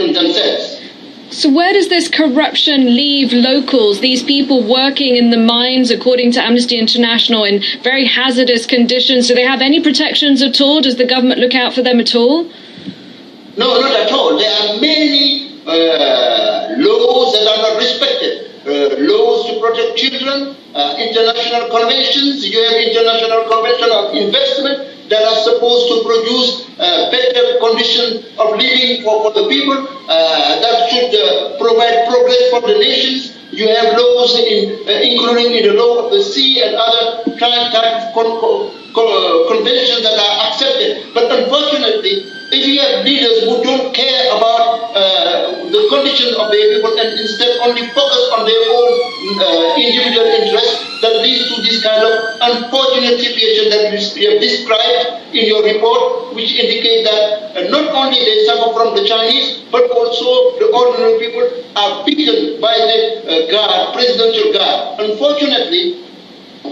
Africans themselves. So where does this corruption leave locals, these people working in the mines, according to Amnesty International, in very hazardous conditions? Do they have any protections at all? Does the government look out for them at all? No, not at all. There are many laws that are not respected. Laws to protect children, international conventions. You have international convention of investment that are supposed to produce better conditions of living for the people, that should provide progress for the nations. You have laws including in the law of the sea and other type of conventions that are accepted. But unfortunately, if you have leaders who don't care about the condition of their people and instead only focus on their own individual interests, that leads to this kind of unfortunate situation that you have described in your report, which indicate that not only they suffer from the Chinese, but also the ordinary people are beaten by the presidential guard. Unfortunately,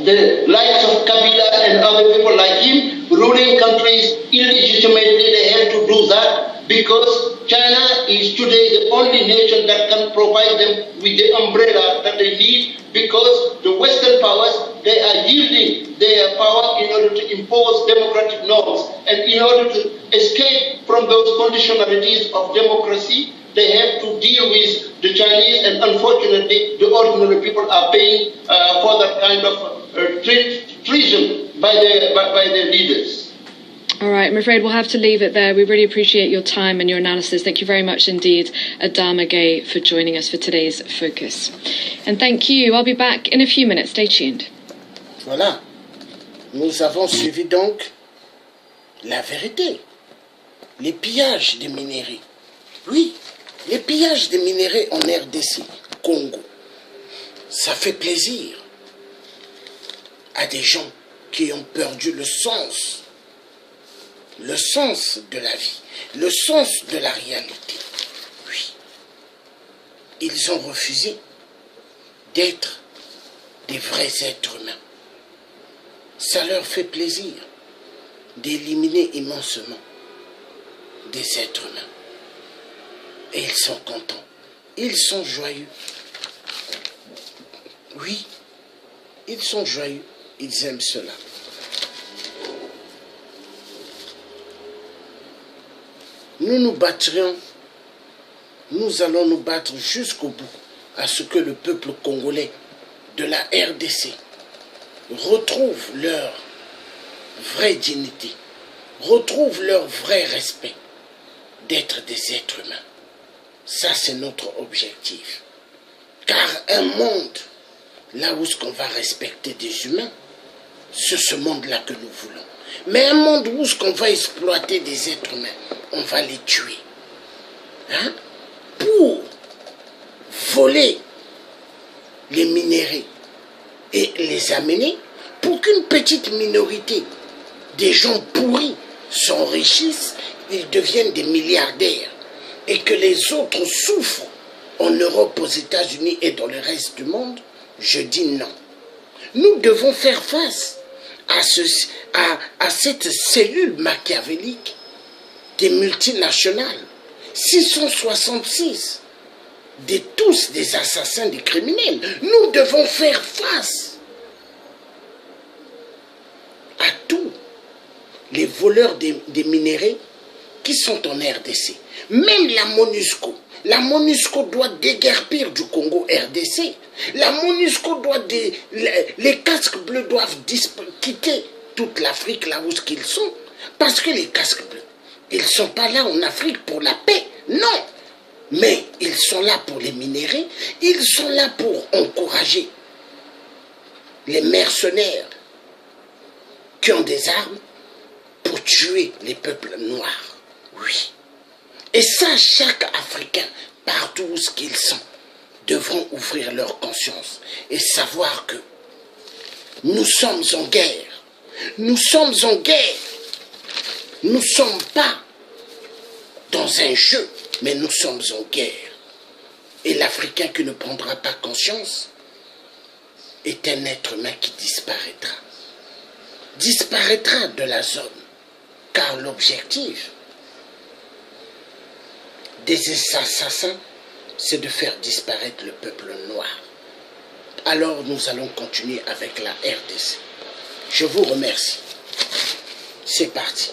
the likes of Kabila and other people like him ruling countries illegitimately, they have to do that because China is today the only nation that can provide them with the umbrella that they need, because the Western powers, they are yielding their power in order to impose democratic norms, and in order to escape from those conditionalities of democracy, they have to deal with the Chinese, and unfortunately the ordinary people are paying for that kind of treason by their leaders. All right, I'm afraid we'll have to leave it there. We really appreciate your time and your analysis. Thank you very much indeed, Adama Gaye, for joining us for today's Focus. And thank you. I'll be back in a few minutes. Stay tuned. Voilà. Nous avons suivi donc la vérité. Les pillages des minéraux. Oui, les pillages des minéraux en RDC, Congo. Ça fait plaisir à des gens qui ont perdu le sens de la vie, le sens de la réalité. Oui, ils ont refusé d'être des vrais êtres humains. Ça leur fait plaisir d'éliminer immensement des êtres humains. Et ils sont contents, ils sont joyeux. Oui, ils sont joyeux, ils aiment cela. Nous nous battrions, nous allons nous battre jusqu'au bout à ce que le peuple congolais de la RDC retrouve leur vraie dignité, retrouve leur vrai respect d'être des êtres humains. Ça, c'est notre objectif. Car un monde, là où on va respecter des humains, c'est ce monde-là que nous voulons. Mais un monde où on va exploiter des êtres humains, on va les tuer. Hein? Pour voler les minéraux et les amener pour qu'une petite minorité des gens pourris s'enrichissent, ils deviennent des milliardaires et que les autres souffrent en Europe, aux États-Unis et dans le reste du monde, je dis non. Nous devons faire face à cette cellule machiavélique des multinationales. 666, tous des assassins, des criminels. Nous devons faire face à tous les voleurs des minéraux qui sont en RDC. Même la MONUSCO. La MONUSCO doit déguerpir du Congo RDC. La MONUSCO les casques bleus doivent quitter toute l'Afrique là où ils sont. Parce que les casques bleus, ils ne sont pas là en Afrique pour la paix. Non. Mais ils sont là pour les minéraux. Ils sont là pour encourager les mercenaires qui ont des armes pour tuer les peuples noirs. Oui. Et ça, chaque Africain, partout où qu'ils sont, devront ouvrir leur conscience et savoir que nous sommes en guerre. Nous sommes en guerre. Nous ne sommes pas dans un jeu, mais nous sommes en guerre. Et l'Africain qui ne prendra pas conscience est un être humain qui disparaîtra. Disparaîtra de la zone. Car l'objectif des assassins, c'est de faire disparaître le peuple noir. Alors nous allons continuer avec la RDC. Je vous remercie. C'est parti.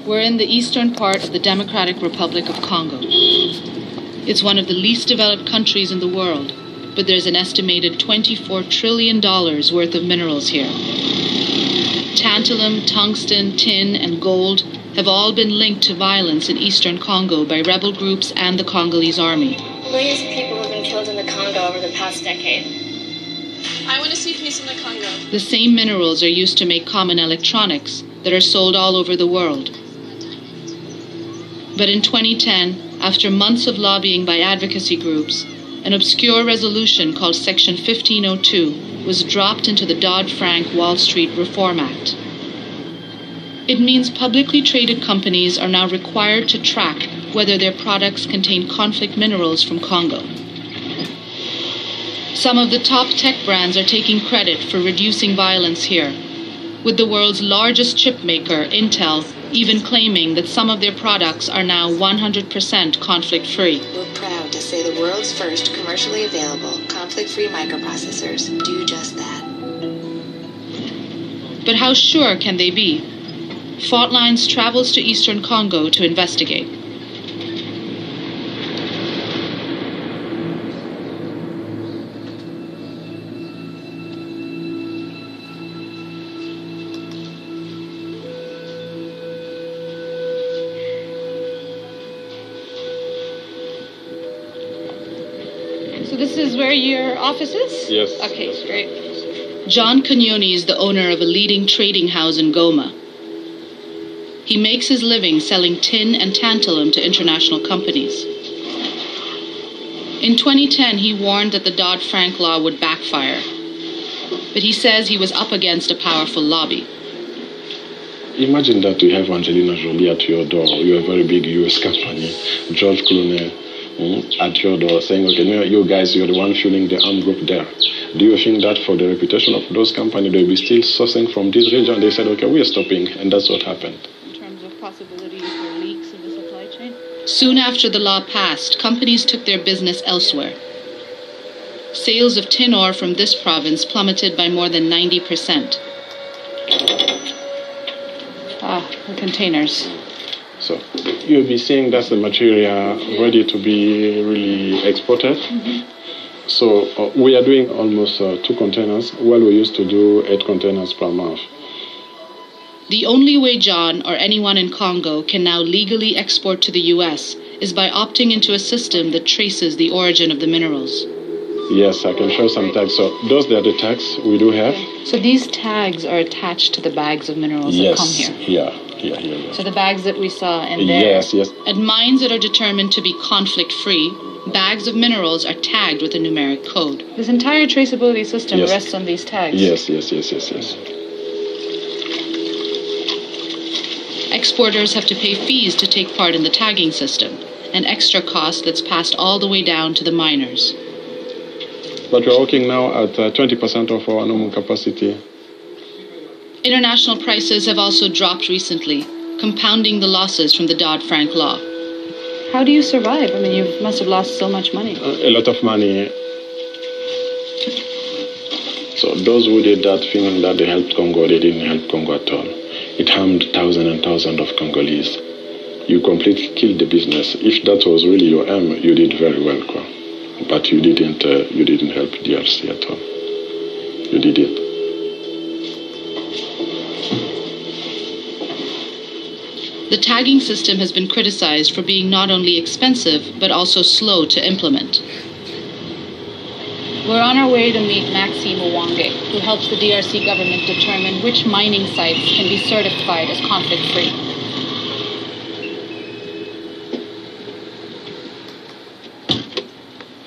We're in the eastern part of the Democratic Republic of Congo. It's one of the least developed countries in the world, but there's an estimated $24 trillion worth of minerals here. Tantalum, tungsten, tin, and gold have all been linked to violence in eastern Congo by rebel groups and the Congolese army. Millions of people have been killed in the Congo over the past decade. I want to see peace in the Congo. The same minerals are used to make common electronics that are sold all over the world. But in 2010, after months of lobbying by advocacy groups, an obscure resolution called Section 1502 was dropped into the Dodd-Frank Wall Street Reform Act. It means publicly traded companies are now required to track whether their products contain conflict minerals from Congo. Some of the top tech brands are taking credit for reducing violence here, with the world's largest chip maker, Intel, even claiming that some of their products are now 100% conflict-free. We're proud to say the world's first commercially available conflict-free microprocessors do just that. But how sure can they be? Faultlines travels to eastern Congo to investigate. So this is where your office is? Yes. Okay, great. John Kanyoni is the owner of a leading trading house in Goma. He makes his living selling tin and tantalum to international companies. In 2010, he warned that the Dodd-Frank law would backfire. But he says he was up against a powerful lobby. Imagine that you have Angelina Jolie at your door. You're a very big US company. George Clooney at your door saying, okay, no, you guys, you're the one fueling the armed group there. Do you think that for the reputation of those companies, they'll be still sourcing from this region? They said, okay, we are stopping. And that's what happened. In terms of possibilities for leaks in the supply chain? Soon after the law passed, companies took their business elsewhere. Sales of tin ore from this province plummeted by more than 90%. The containers. So you'll be seeing that's the material ready to be really exported. Mm-hmm. So we are doing almost 2 containers, while we used to do 8 containers per month. The only way John or anyone in Congo can now legally export to the U.S. is by opting into a system that traces the origin of the minerals. Yes, I can show some tags. So those are the tags we do have. So these tags are attached to the bags of minerals that come here? Yeah. So the bags that we saw in there? Yes. At mines that are determined to be conflict-free, bags of minerals are tagged with a numeric code. This entire traceability system rests on these tags? Yes. Exporters have to pay fees to take part in the tagging system, an extra cost that's passed all the way down to the miners. But we're working now at 20% of our normal capacity. International prices have also dropped recently, compounding the losses from the Dodd-Frank law. How do you survive? I mean, you must have lost so much money. A lot of money. So those who did that thinking that they helped Congo, they didn't help Congo at all. It harmed thousands and thousands of Congolese. You completely killed the business. If that was really your aim, you did very well, but you didn't help DRC at all. You did it. The tagging system has been criticized for being not only expensive, but also slow to implement. We're on our way to meet Maxime Owange, who helps the DRC government determine which mining sites can be certified as conflict-free.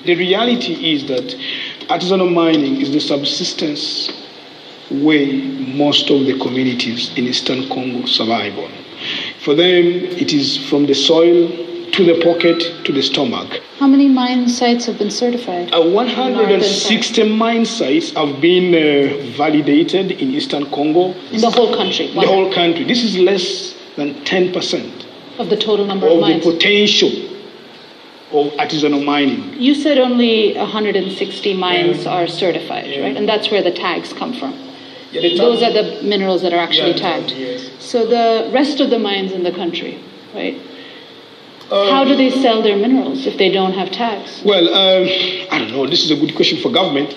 The reality is that artisanal mining is the subsistence way most of the communities in Eastern Congo survive on. For them, it is from the soil to through the pocket to the stomach. How many mine sites have been certified? 160 mine sites have been validated in Eastern Congo. In the whole country? The whole country. This is less than 10% of the total number of mines? Of the potential of artisanal mining. You said only 160 mines are certified, right? And that's where the tags come from. Yeah, those are the minerals that are actually tagged. Yes. So the rest of the mines in the country, right? How do they sell their minerals if they don't have tags? Well, I don't know. This is a good question for government.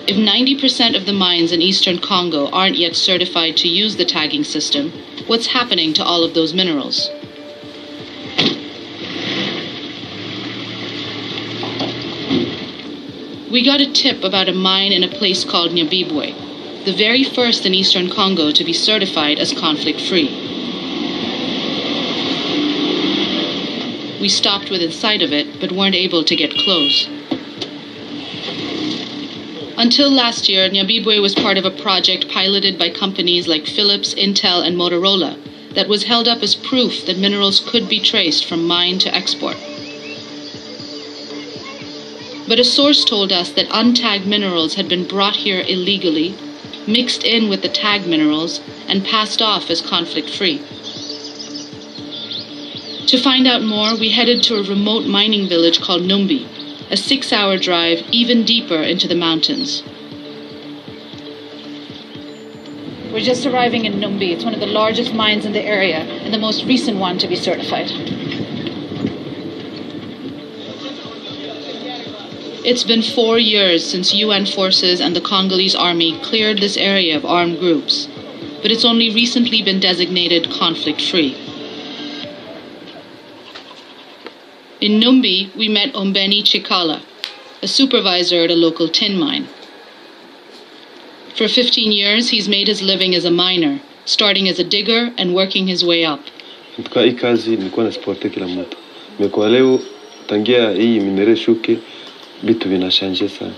If 90% of the mines in Eastern Congo aren't yet certified to use the tagging system, what's happening to all of those minerals? We got a tip about a mine in a place called Nyabibwe, the very first in Eastern Congo to be certified as conflict-free. We stopped within sight of it, but weren't able to get close. Until last year, Nyabibwe was part of a project piloted by companies like Philips, Intel, and Motorola that was held up as proof that minerals could be traced from mine to export. But a source told us that untagged minerals had been brought here illegally, mixed in with the tagged minerals, and passed off as conflict-free. To find out more, we headed to a remote mining village called Numbi, a 6-hour drive even deeper into the mountains. We're just arriving in Numbi. It's one of the largest mines in the area and the most recent one to be certified. It's been 4 years since UN forces and the Congolese army cleared this area of armed groups, but it's only recently been designated conflict-free. In Numbi, we met Ombeni Chikala, a supervisor at a local tin mine. For 15 years, he's made his living as a miner, starting as a digger and working his way up. Hii kazi nilikuwa nasiporte kila mtu. Kwa leo tangia hii minere shuke vitu vinashanje sana.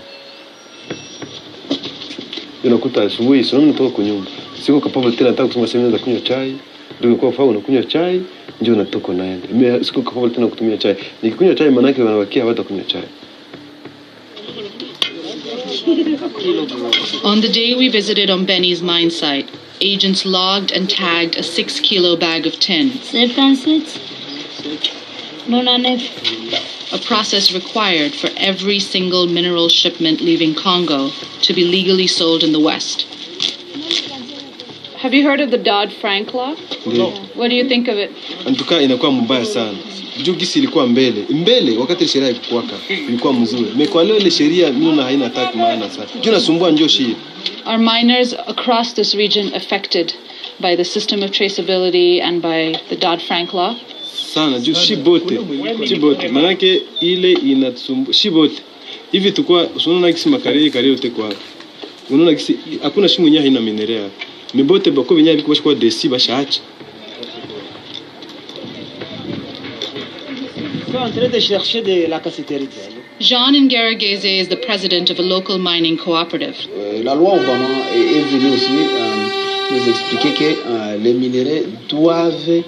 Unakuta asubuhi sio mtu kutoka nyumba. Siko capable tena nataka kusema sema naweza kunywa chai. Ndio kwa faulu unakunywa chai ndio unatoka naenda. Mimi siko capable tena kutumia chai. Nikikunywa chai maana yake wanawakia hawatakunywa chai. On the day we visited Ombeni's mine site, agents logged and tagged a 6-kilo bag of tin. A process required for every single mineral shipment leaving Congo to be legally sold in the West. Have you heard of the Dodd-Frank law? No. What do you think of it? Antuka inakuwa mbaya sana. Juu gisi ilikuwa mbele wakati sheria ilikuwaka ilikuwa mzuri. Mekwa leo ile sheria mimi haina hata maana sana. Juu nasumbua njoo shii. Are miners across this region affected by the system of traceability and by the Dodd-Frank law? Sana juu shibote manake ile inasumbua shibote hivi tukua unaona kisi makare yote kwa unaona kisi hakuna shimu nya haina mineral mibote bako binya biko bashwa desi bashacha. Jean Ngarageze is the president of a local mining cooperative. La loi Obama est venue aussi nous expliquer que les minéraux doivent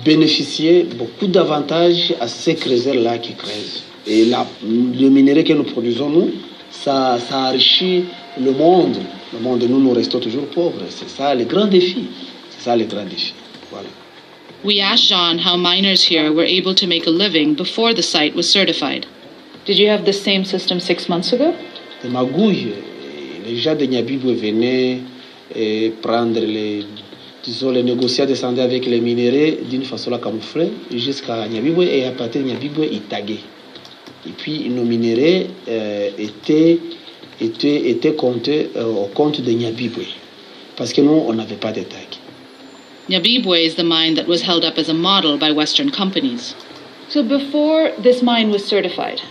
bénéficier beaucoup d'avantages à ces creuseurs-là qui creusent. Et le minerai que nous produisons, nous, ça enrichit le monde. Le monde, nous restons toujours pauvres. C'est ça le grand défi. Voilà. We asked Jean how miners here were able to make a living before the site was certified. Did you have the same system 6 months ago? De Magouille, les gens de Nyabibwe venaient prendre les négociants descendaient avec les minéraux d'une façon la camouflée jusqu'à Nyabibwe et à partir de Nyabibwe, ils taguaient. Et puis nos minéraux étaient comptés au compte de Nyabibwe parce que nous, on n'avait pas de tag. Nyabibwe is the mine that was held up as a model by Western companies. So before this mine was certified,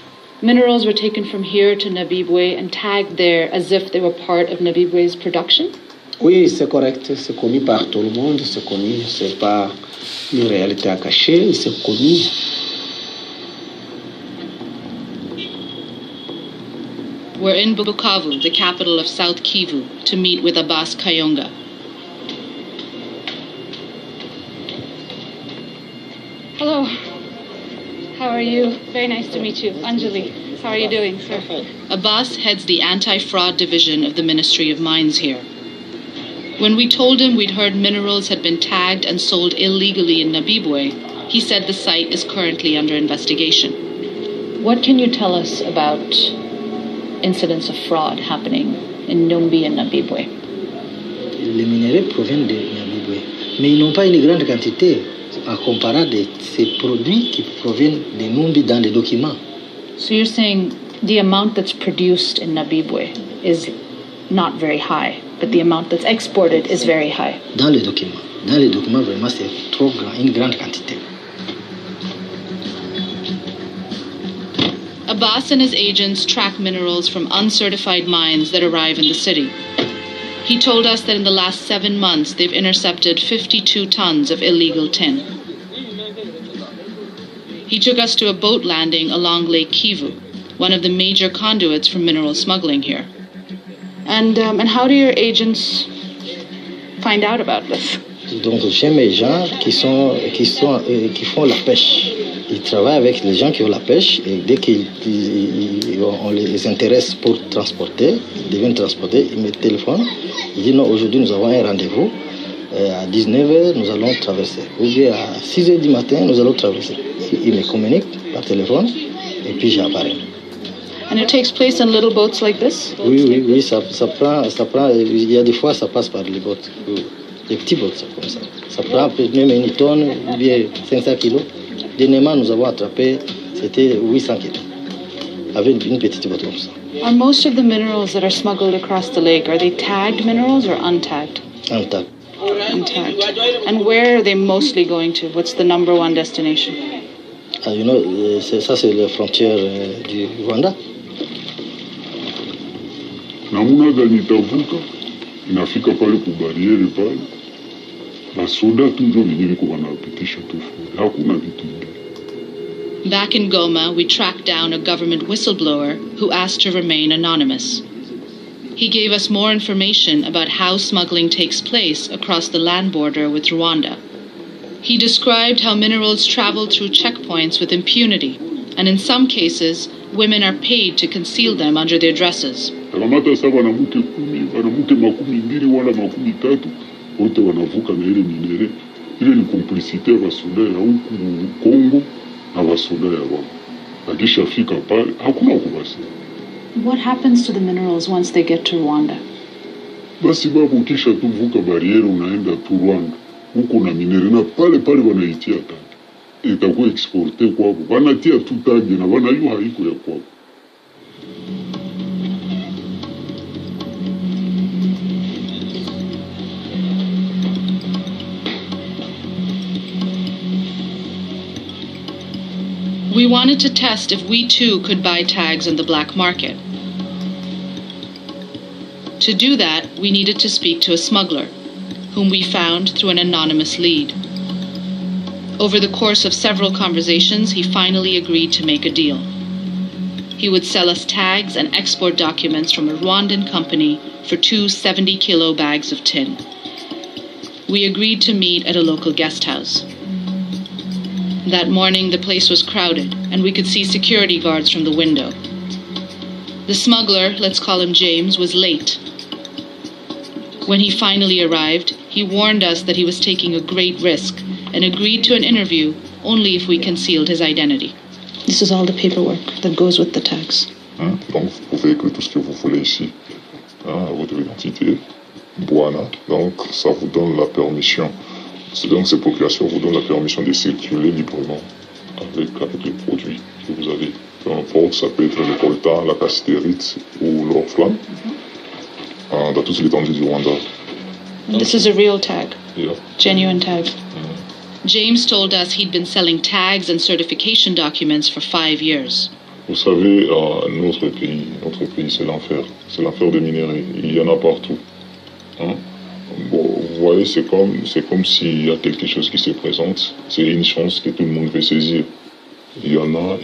minerals were taken from here to Nyabibwe and tagged there as if they were part of Nyabibwe's production? Oui, c'est correct. C'est connu par tout le monde. C'est connu. C'est pas une réalité à cacher. C'est connu. We're in Bukavu, the capital of South Kivu, to meet with Abbas Kayonga. Hello. are you? Very nice to meet you. Anjali, how are you doing, sir? Abbas heads the anti-fraud division of the Ministry of Mines here. When we told him we'd heard minerals had been tagged and sold illegally in Nabibwe, he said the site is currently under investigation. What can you tell us about incidents of fraud happening in Numbi and Nabibwe? Les minerais proviennent de Nabibwe, mais ils n'ont pas une grande quantité en comparant de ces produits qui proviennent de Numbi dans les documents. So you're saying the amount that's produced in Nabibwe is not very high, but the amount that's exported is very high. Dans les documents vraiment c'est trop grand, une grande quantité. Abbas and his agents track minerals from uncertified mines that arrive in the city. He told us that in the last 7 months they've intercepted 52 tons of illegal tin. He took us to a boat landing along Lake Kivu, one of the major conduits for mineral smuggling here. And how do your agents find out about this? Donc j'ai mes gens qui font la pêche. Ils travaillent avec les gens qui ont la pêche et dès qu'on les intéresse pour transporter, ils viennent transporter, ils me téléphonent, ils disent non, aujourd'hui nous avons un rendez-vous, à 19h nous allons traverser, ou bien à 6h du matin nous allons traverser. Ils me communiquent par téléphone et puis j'apparais. And it takes place in little boats like this? Oui, ça prend, il y a des fois ça passe par les bottes, les petits bottes comme ça. Ça prend même une tonne ou bien 500 kilos. Dernièrement, nous avons attrapé, c'était 800 kilos, avec une petite boîte comme ça. Are most of the minerals that are smuggled across the lake, are they tagged minerals or untagged? Untagged. Untagged. And where are they mostly going to? What's the number one destination? You know, ça c'est la frontière du Rwanda. Namuna gani tavuka, inafika pale kubariere pale. Back in Goma, we tracked down a government whistleblower who asked to remain anonymous. He gave us more information about how smuggling takes place across the land border with Rwanda. He described how minerals travel through checkpoints with impunity, and in some cases, women are paid to conceal them under their dresses. Wote wanavuka na ile minere, ile ni komplisite ya basoda ya huku Kongo na basoda ya Rwanda. Akishafika pale hakuna kubasi. What happens to the minerals once they get to Rwanda? Basi babu kisha tu vuka bariere unaenda tu Rwanda. Huko na minere na pale wanaitia tagi. Itakuwa exporte kwao. Wanatia tu tagi na wanajua haiko ya kwao. We wanted to test if we too could buy tags on the black market. To do that, we needed to speak to a smuggler, whom we found through an anonymous lead. Over the course of several conversations, he finally agreed to make a deal. He would sell us tags and export documents from a Rwandan company for 2 70-kilo bags of tin. We agreed to meet at a local guest house. That morning, the place was crowded, and we could see security guards from the window. The smuggler, let's call him James, was late. When he finally arrived, he warned us that he was taking a great risk and agreed to an interview only if we concealed his identity. This is all the paperwork that goes with the tags. Donc, vous pouvez écrire tout ce que vous voulez ici. Votre identité, Bwana. Donc, ça vous donne la permission. Donc, ces procurations vous donnent la permission de circuler librement avec les produits que vous avez. Peu importe, ça peut être le coltan, la cassiterite ou l'or flamme, dans toute l'étendue du Rwanda. This is a real tag? Yeah. Genuine tag? James told us he'd been selling tags and certification documents for 5 years. Vous savez, notre pays, c'est l'enfer. C'est l'enfer des minéraux. Il y en a partout. Bon, vous voyez, c'est comme s'il y a quelque chose qui se présente. C'est une chance que tout le monde veut saisir. Il y en a,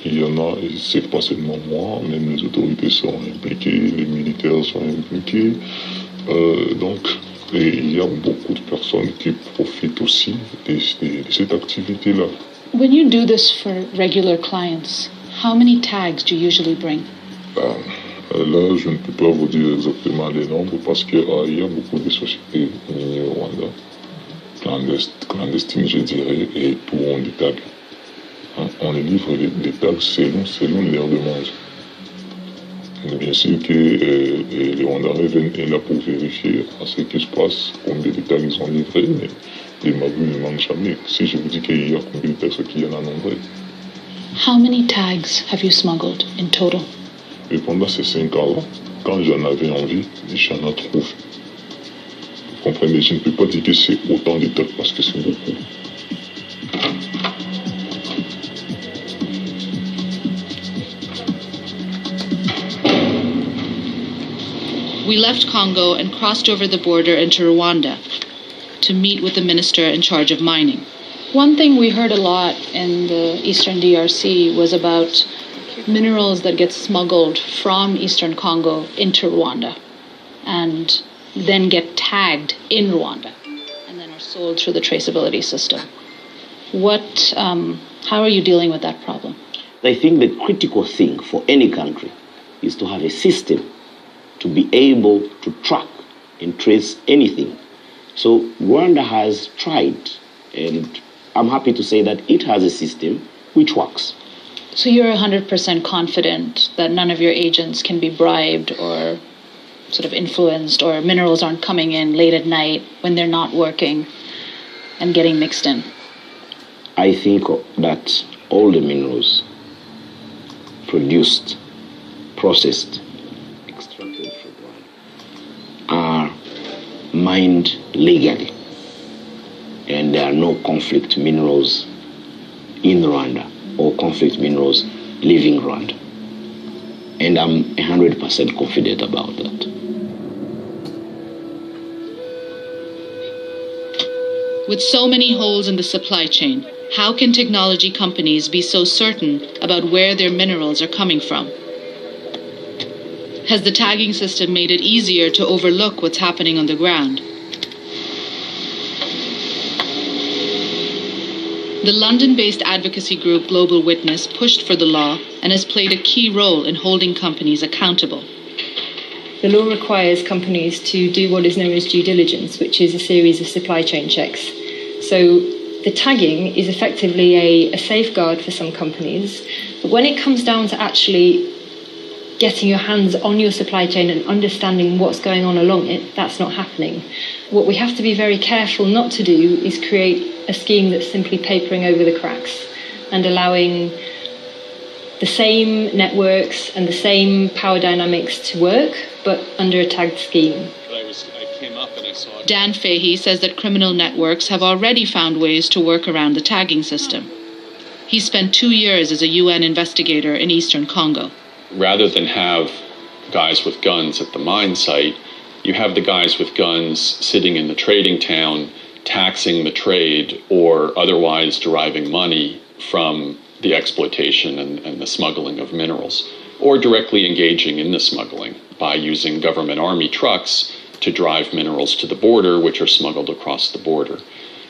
et c'est pas seulement moi, même les autorités sont impliquées, les militaires sont impliqués. Donc, et il y a beaucoup de personnes qui profitent aussi de cette activité-là. When you do this for regular clients, how many tags do you usually bring? Là, je ne peux pas vous dire exactement les nombres parce qu'il y a beaucoup de sociétés au Rwanda, clandestines, je dirais, et tout ont des tags. On les livre des tags selon leur demande. Bien sûr que les Rwandais viennent là pour vérifier ce qui se passe, combien de tags ils ont livrés, mais les mabus ne manquent jamais. Si je vous dis qu'il y a combien de tags qu'il y en a nombreux. How many tags have you smuggled in total? Et pendant ces 5 ans-là, quand j'en avais envie, j'en ai trouvé. Vous comprenez, je ne peux pas dire que c'est autant de tags parce que c'est beaucoup. We left Congo and crossed over the border into Rwanda to meet with the minister in charge of mining. One thing we heard a lot in the Eastern DRC was about minerals that get smuggled from Eastern Congo into Rwanda and then get tagged in Rwanda and then are sold through the traceability system. How are you dealing with that problem? I think the critical thing for any country is to have a system to be able to track and trace anything. So Rwanda has tried, and I'm happy to say that it has a system which works. So you're 100% confident that none of your agents can be bribed or sort of influenced, or minerals aren't coming in late at night when they're not working and getting mixed in? I think that all the minerals produced, processed, extracted from Rwanda are mined legally, and there are no conflict minerals in Rwanda or conflict minerals leaving Rwanda. And I'm 100% confident about that. With so many holes in the supply chain, how can technology companies be so certain about where their minerals are coming from? Has the tagging system made it easier to overlook what's happening on the ground? The London-based advocacy group Global Witness pushed for the law and has played a key role in holding companies accountable. The law requires companies to do what is known as due diligence, which is a series of supply chain checks. So the tagging is effectively a safeguard for some companies, but when it comes down to actually getting your hands on your supply chain and understanding what's going on along it, that's not happening. What we have to be very careful not to do is create a scheme that's simply papering over the cracks and allowing the same networks and the same power dynamics to work, but under a tagged scheme. Dan Fahey says that criminal networks have already found ways to work around the tagging system. He spent 2 years as a UN investigator in eastern Congo. Rather than have guys with guns at the mine site, you have the guys with guns sitting in the trading town, taxing the trade or otherwise deriving money from the exploitation and the smuggling of minerals, or directly engaging in the smuggling by using government army trucks to drive minerals to the border, which are smuggled across the border.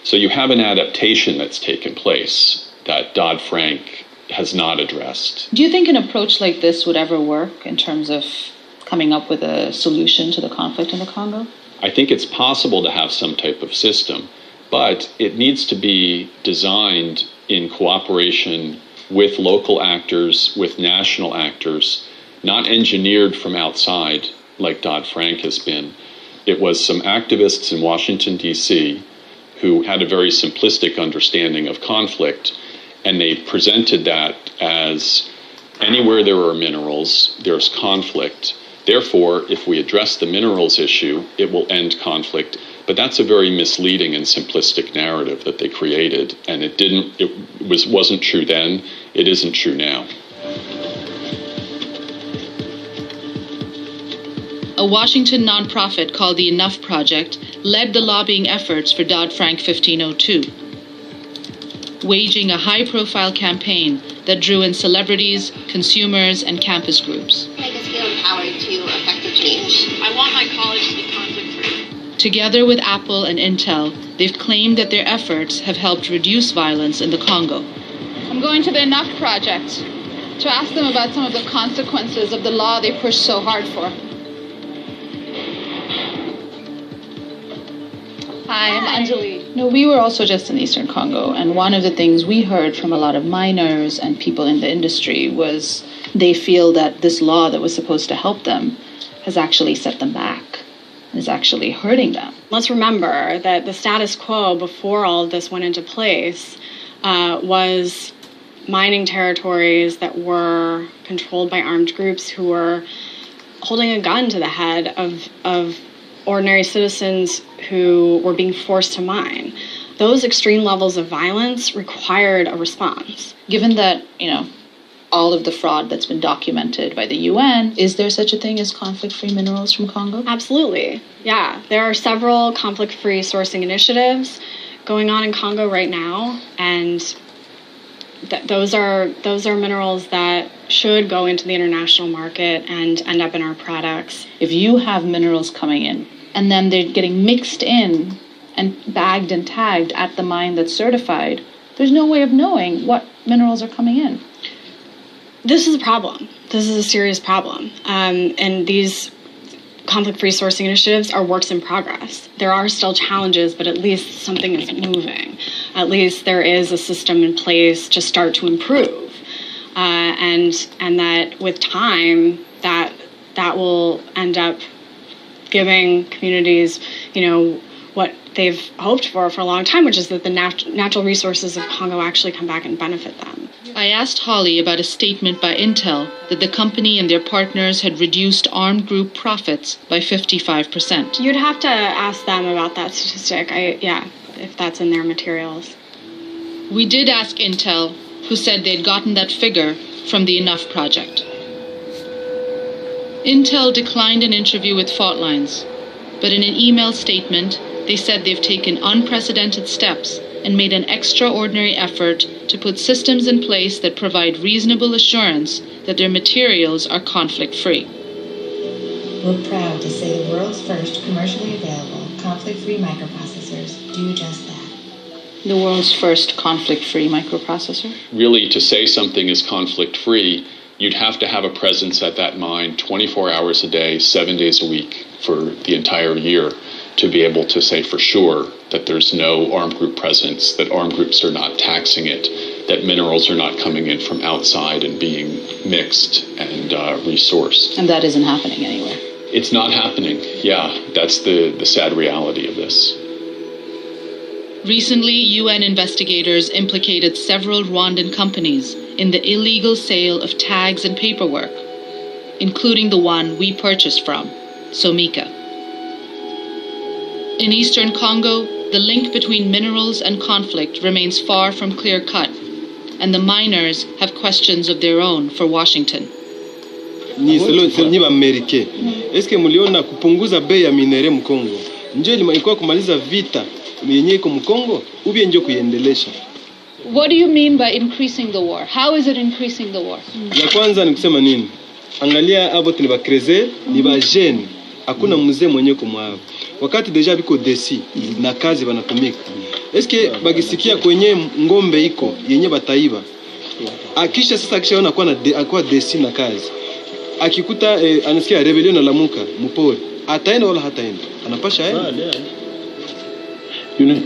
So you have an adaptation that's taken place that Dodd-Frank has not addressed. Do you think an approach like this would ever work in terms of coming up with a solution to the conflict in the Congo? I think it's possible to have some type of system, but it needs to be designed in cooperation with local actors, with national actors, not engineered from outside like Dodd-Frank has been. It was some activists in Washington, D.C. who had a very simplistic understanding of conflict, and they presented that as anywhere there are minerals, there's conflict. Therefore, if we address the minerals issue, it will end conflict. But that's a very misleading and simplistic narrative that they created, and it wasn't true then, it isn't true now. A Washington nonprofit called the Enough Project led the lobbying efforts for Dodd-Frank 1502, waging a high-profile campaign that drew in celebrities, consumers, and campus groups. Make us feel empowered to affect the change. I want my college to be conflict-free. Together with Apple and Intel, they've claimed that their efforts have helped reduce violence in the Congo. going to the Enough Project to ask them about some of the consequences of the law they pushed so hard for. Hi, I'm Anjali. No, we were also just in Eastern Congo, and one of the things we heard from a lot of miners and people in the industry was they feel that this law that was supposed to help them has actually set them back, is actually hurting them. Let's remember that the status quo before all of this went into place was mining territories that were controlled by armed groups who were holding a gun to the head of ordinary citizens who were being forced to mine. Those extreme levels of violence required a response. Given that, all of the fraud that's been documented by the UN, is there such a thing as conflict-free minerals from Congo? Absolutely. Yeah, there are several conflict-free sourcing initiatives going on in Congo right now, and those are minerals that should go into the international market and end up in our products. If you have minerals coming in and then they're getting mixed in and bagged and tagged at the mine that's certified, there's no way of knowing what minerals are coming in. This is a problem. This is a serious problem. And these conflict-free sourcing initiatives are works in progress. There are still challenges, but at least something is moving. At least there is a system in place to start to improve. And that with time, that will end up giving communities, what they've hoped for a long time, which is that the natural resources of Congo actually come back and benefit them. I asked Holly about a statement by Intel that the company and their partners had reduced armed group profits by 55%. You'd have to ask them about that statistic, if that's in their materials. We did ask Intel, who said they'd gotten that figure from the Enough Project. Intel declined an interview with Faultlines, but in an email statement, they said they've taken unprecedented steps and made an extraordinary effort to put systems in place that provide reasonable assurance that their materials are conflict-free. We're proud to say the world's first commercially available conflict-free microprocessors do just that. The world's first conflict-free microprocessor? Really, to say something is conflict-free, you'd have to have a presence at that mine 24 hours a day, 7 days a week for the entire year to be able to say for sure that there's no armed group presence, that armed groups are not taxing it, that minerals are not coming in from outside and being mixed and resourced. And that isn't happening anywhere. It's not happening. Yeah, that's the sad reality of this. Recently, UN investigators implicated several Rwandan companies in the illegal sale of tags and paperwork, including the one we purchased from, Somika. In Eastern Congo, the link between minerals and conflict remains far from clear-cut, and the miners have questions of their own for Washington. Ni Amerike. Eske muliona kupunguza bei ya minere mkongo? Ndio ilikuwa kumaliza vita yenye iko mkongo, ubie ndio kuiendelesha. What do you mean by increasing the war? How is it increasing the war? Ya kwanza ni kusema nini? Angalia hapo ni ba creuser, ni ba jeune. Hakuna mzee mwenye kumwao. Wakati deja biko desi na kazi wanatumika. Eske bagisikia kwenye ngombe iko yenye bataiba. Akisha sasa akishaona kwa desi na kazi. Akikuta anasikia rebellion alamuka mpori. Ataenda wala hataenda. Anapasha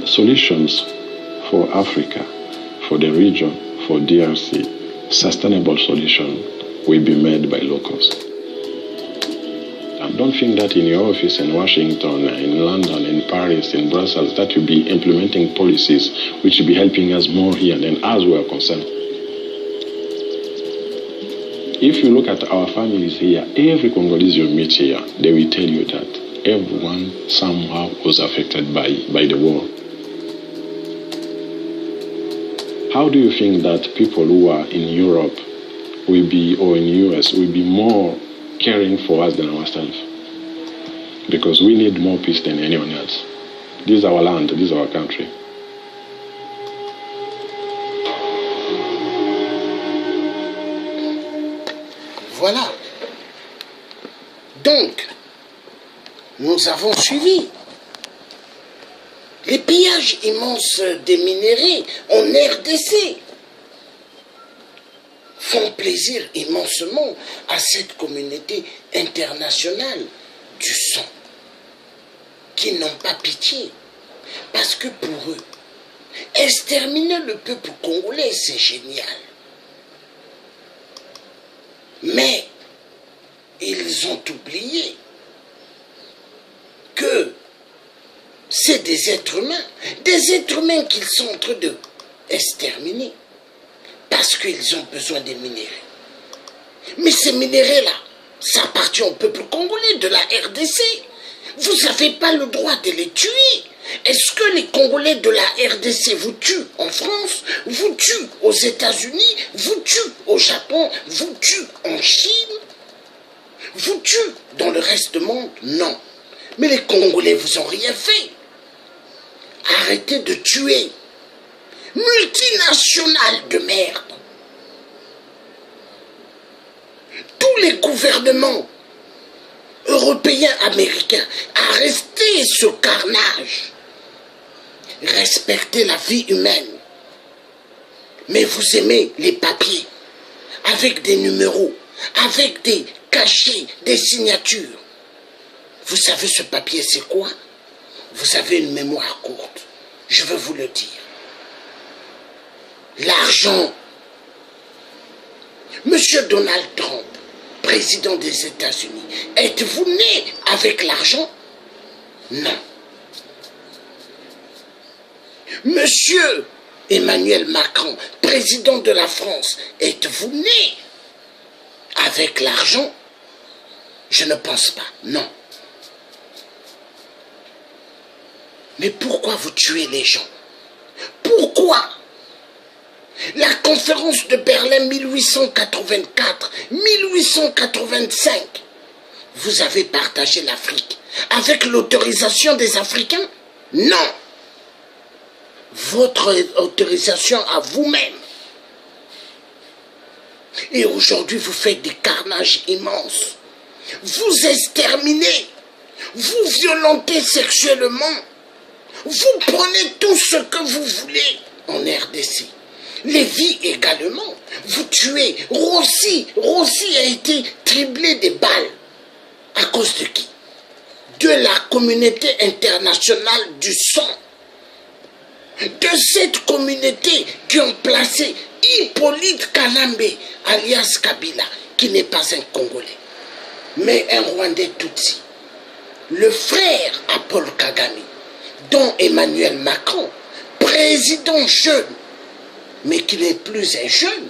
solutions for Africa, for the region, for DRC, sustainable solution will be made by locals. Don't think that in your office in Washington, in London, in Paris, in Brussels, that you'll be implementing policies which will be helping us more here than as we are concerned. If you look at our families here, every Congolese you meet here, they will tell you that everyone somehow was affected by the war. How do you think that people who are in Europe will be, or in the US, will be more caring for us than ourselves? Because we need more peace than anyone else. This is our land, this is our country. Voilà. Donc, nous avons suivi les pillages immenses des minéraux en RDC. font plaisir immensement à cette communauté internationale du sang, qui n'ont pas pitié. Parce que pour eux, exterminer le peuple congolais, c'est génial. Mais ils ont oublié que c'est des êtres humains qu'ils sont en train de exterminer parce qu'ils ont besoin des minéraux. Mais ces minéraux-là, ça appartient au peuple congolais de la RDC. Vous n'avez pas le droit de les tuer. Est-ce que les Congolais de la RDC vous tuent en France, vous tuent aux États-Unis, vous tuent au Japon, vous tuent en Chine, vous tuent dans le reste du monde? Non. Mais les Congolais vous ont rien fait. Arrêtez de tuer. Multinationales de merde. Tous les gouvernements européens, américains, arrêtez ce carnage. Respectez la vie humaine. Mais vous aimez les papiers, avec des numéros, avec des cachets, des signatures. Vous savez ce papier c'est quoi? Vous avez une mémoire courte. Je veux vous le dire. L'argent. Monsieur Donald Trump, président des États-Unis, êtes-vous né avec l'argent? Non. Monsieur Emmanuel Macron, président de la France, êtes-vous né avec l'argent? Je ne pense pas, non. Mais pourquoi vous tuez les gens? Pourquoi? La conférence de Berlin 1884, 1885, vous avez partagé l'Afrique avec l'autorisation des Africains? Non. Votre autorisation à vous-même. Et aujourd'hui, vous faites des carnages immenses. Vous exterminez. Vous violentez sexuellement. Vous prenez tout ce que vous voulez en RDC. Les vies également. Vous tuez. Rossi a été triplé des balles. À cause de qui? De la communauté internationale du sang. De cette communauté qui ont placé Hippolyte Kalambe, alias Kabila, qui n'est pas un Congolais, mais un Rwandais Tutsi. Le frère à Paul Kagame, dont Emmanuel Macron, président jeune, mais qui n'est plus un jeune.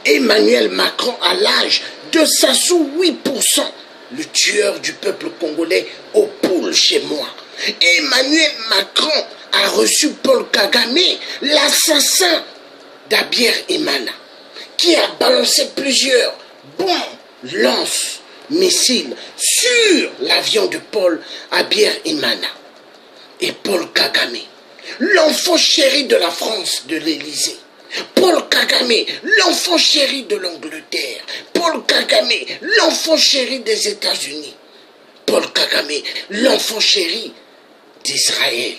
Emmanuel Macron, à l'âge de Sassou 8%, le tueur du peuple congolais au poule chez moi. Emmanuel Macron a reçu Paul Kagame, l'assassin d'Abier Imana, qui a balancé plusieurs bombes, lances, missiles sur l'avion de Paul Abier Imana. Et Paul Kagame, l'enfant chéri de la France, de l'Élysée. Paul Kagame, l'enfant chéri de l'Angleterre. Paul Kagame, l'enfant chéri des États-Unis. Paul Kagame, l'enfant chéri d'Israël.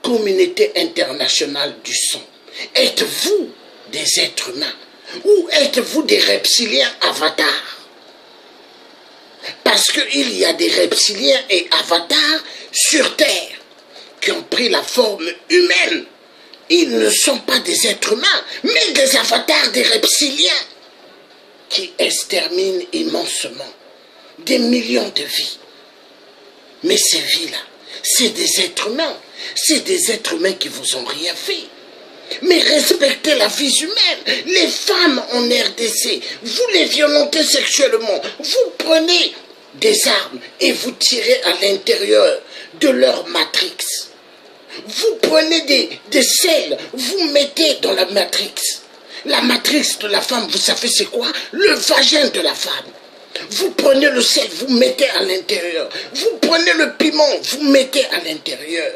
Communauté internationale du sang. Êtes-vous des êtres humains ou êtes-vous des reptiliens avatars? Parce qu'il y a des reptiliens et avatars sur Terre qui ont pris la forme humaine. Ils ne sont pas des êtres humains, mais des avatars, des reptiliens qui exterminent immensement des millions de vies. Mais ces vies-là, c'est des êtres humains. C'est des êtres humains qui vous ont rien fait. Mais respectez la vie humaine. Les femmes en RDC, vous les violentez sexuellement. Vous prenez des armes et vous tirez à l'intérieur de leur matrix. Vous prenez des sels, vous mettez dans la matrix. La matrix de la femme, vous savez c'est quoi? Le vagin de la femme. Vous prenez le sel, vous mettez à l'intérieur. Vous prenez le piment, vous mettez à l'intérieur.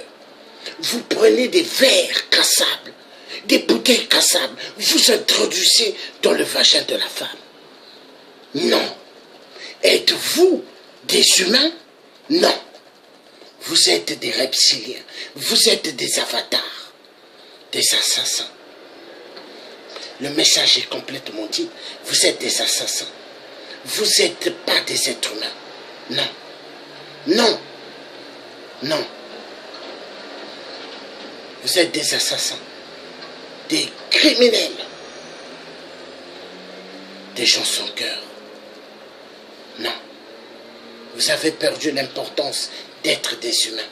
Vous prenez des verres cassables, des bouteilles cassables, vous introduisez dans le vagin de la femme. Non. Êtes-vous des humains? Non. Vous êtes des reptiliens, vous êtes des avatars, des assassins. Le message est complètement dit. Vous êtes des assassins. Vous n'êtes pas des êtres humains. Non. Non. Non. Vous êtes des assassins. Des criminels. Des gens sans cœur. Non. Vous avez perdu l'importance d'être des humains.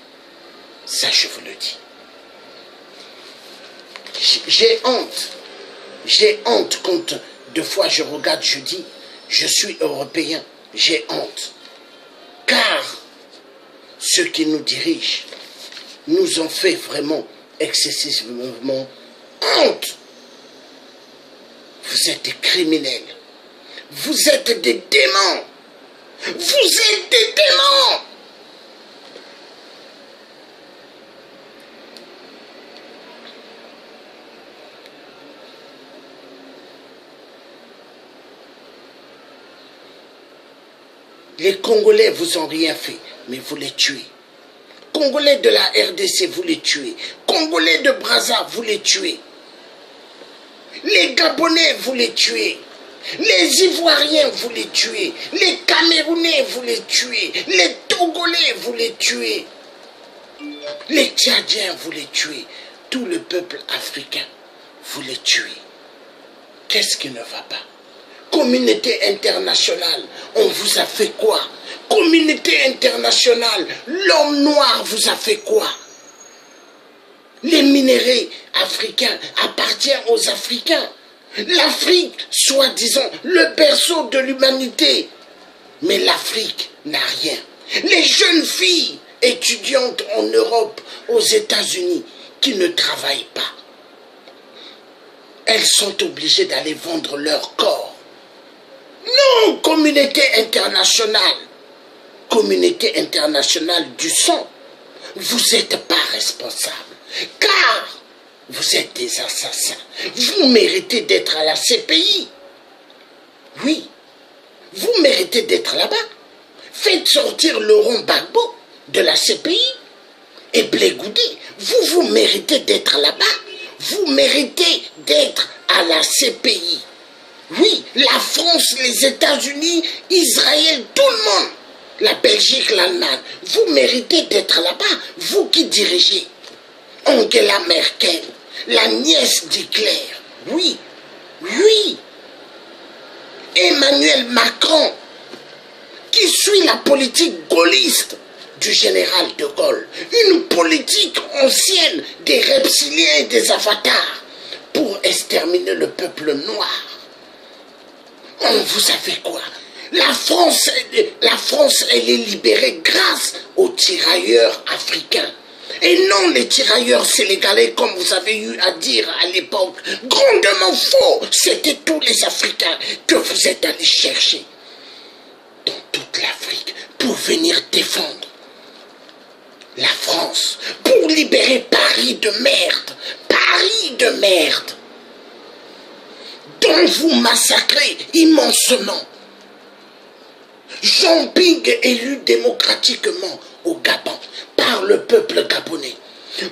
Ça, je vous le dis. J'ai honte. J'ai honte quand deux fois je regarde, je dis, je suis européen. J'ai honte. Car ceux qui nous dirigent nous ont fait vraiment excessivement honte. Vous êtes des criminels. Vous êtes des démons. Vous êtes des démons. Les Congolais vous ont rien fait, mais vous les tuez. Congolais de la RDC, vous les tuez. Congolais de Brazza, vous les tuez. Les Gabonais, vous les tuez. Les Ivoiriens, vous les tuez. Les Camerounais, vous les tuez. Les Togolais, vous les tuez. Les Tchadiens, vous les tuez. Tout le peuple africain, vous les tuez. Qu'est-ce qui ne va pas? Communauté internationale, on vous a fait quoi? Communauté internationale, l'homme noir vous a fait quoi? Les minéraux africains appartiennent aux Africains. L'Afrique, soi-disant, le berceau de l'humanité. Mais l'Afrique n'a rien. Les jeunes filles étudiantes en Europe, aux États-Unis, qui ne travaillent pas, elles sont obligées d'aller vendre leur corps. Non, communauté internationale. Communauté internationale du sang. Vous n'êtes pas responsable. Car vous êtes des assassins. Vous méritez d'être à la CPI. Oui, vous méritez d'être là-bas. Faites sortir Laurent Gbagbo de la CPI. Et Blé-Goudi, vous méritez d'être là-bas. Vous méritez d'être à la CPI. Oui, la France, les États-Unis, Israël, tout le monde. La Belgique, l'Allemagne. Vous méritez d'être là-bas. Vous qui dirigez. Angela Merkel, la nièce d'Hitler. Oui, oui. Emmanuel Macron, qui suit la politique gaulliste du général de Gaulle. Une politique ancienne des reptiliens et des avatars pour exterminer le peuple noir. On vous a fait quoi? La France, elle est libérée grâce aux tirailleurs africains. Et non les tirailleurs sénégalais, comme vous avez eu à dire à l'époque. Grandement faux. C'était tous les Africains que vous êtes allés chercher dans toute l'Afrique pour venir défendre la France, pour libérer Paris de merde. Paris de merde. Dont vous massacrez immensement. Jean Ping élu démocratiquement au Gabon par le peuple gabonais.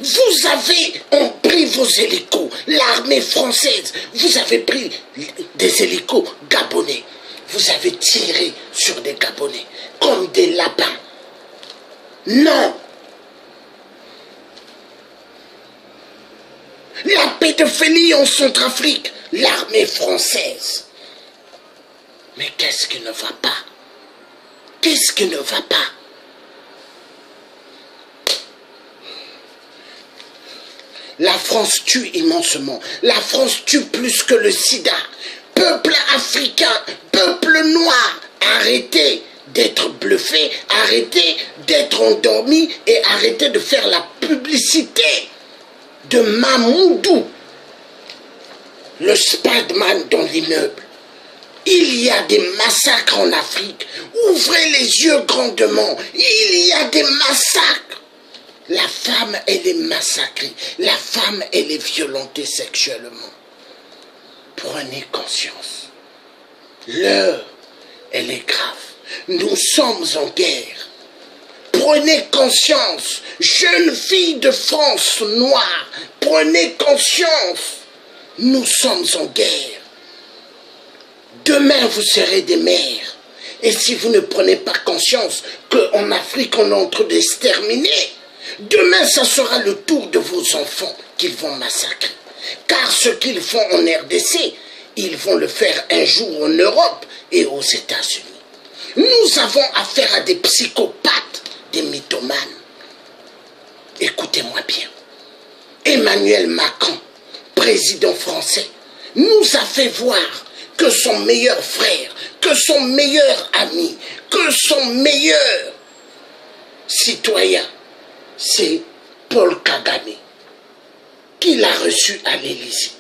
Vous avez pris vos hélicos, l'armée française, vous avez pris des hélicos gabonais. Vous avez tiré sur des Gabonais comme des lapins. Non. La pédophilie en Centrafrique, l'armée française. Mais qu'est-ce qui ne va pas? Qu'est-ce qui ne va pas? La France tue immensement. La France tue plus que le sida. Peuple africain, peuple noir, arrêtez d'être bluffé, arrêtez d'être endormi et arrêtez de faire la publicité de Mamoudou, le Spadman dans l'immeuble. Il y a des massacres en Afrique. Ouvrez les yeux grandement. Il y a des massacres. La femme, elle est massacrée. La femme, elle est violentée sexuellement. Prenez conscience. L'heure, elle est grave. Nous sommes en guerre. Prenez conscience. Jeunes filles de France noire, prenez conscience. Nous sommes en guerre. Demain, vous serez des mères. Et si vous ne prenez pas conscience qu'en Afrique, on est en train d'exterminer, demain, ça sera le tour de vos enfants qu'ils vont massacrer. Car ce qu'ils font en RDC, ils vont le faire un jour en Europe et aux États-Unis. Nous avons affaire à des psychopathes, des mythomanes. Écoutez-moi bien. Emmanuel Macron, président français, nous a fait voir que son meilleur frère, que son meilleur ami, que son meilleur citoyen, c'est Paul Kagame, qu'il a reçu à l'Élysée.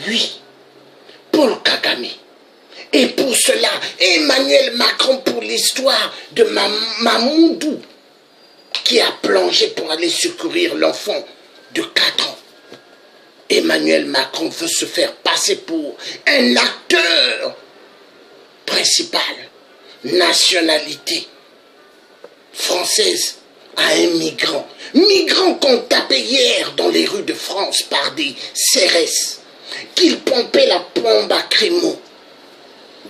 Oui, Paul Kagame. Et pour cela, Emmanuel Macron, pour l'histoire de Mamoudou, qui a plongé pour aller secourir l'enfant de 4 ans. Emmanuel Macron veut se faire passer pour un acteur principal, nationalité française à un migrant. Migrant qu'on tapait hier dans les rues de France par des CRS, qu'ils pompaient la bombe à Crémaux.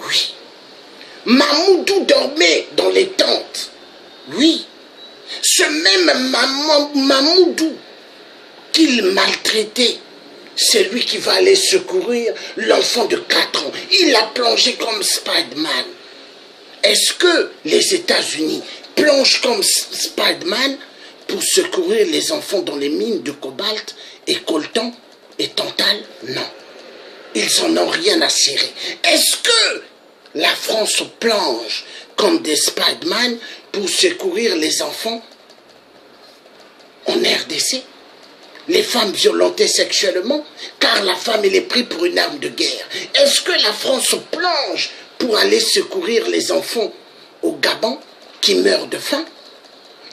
Oui. Mamoudou dormait dans les tentes. Oui. Ce même Mamoudou qu'il maltraitait, c'est lui qui va aller secourir l'enfant de 4 ans. Il a plongé comme Spider-Man. Est-ce que les États-Unis plongent comme Spider-Man pour secourir les enfants dans les mines de cobalt et coltan et tantal? Non. Ils en ont rien à cirer. Est-ce que la France plonge comme des Spider-Man pour secourir les enfants en RDC? Les femmes violentées sexuellement, car la femme elle est prise pour une arme de guerre. Est-ce que la France plonge pour aller secourir les enfants au Gabon qui meurent de faim?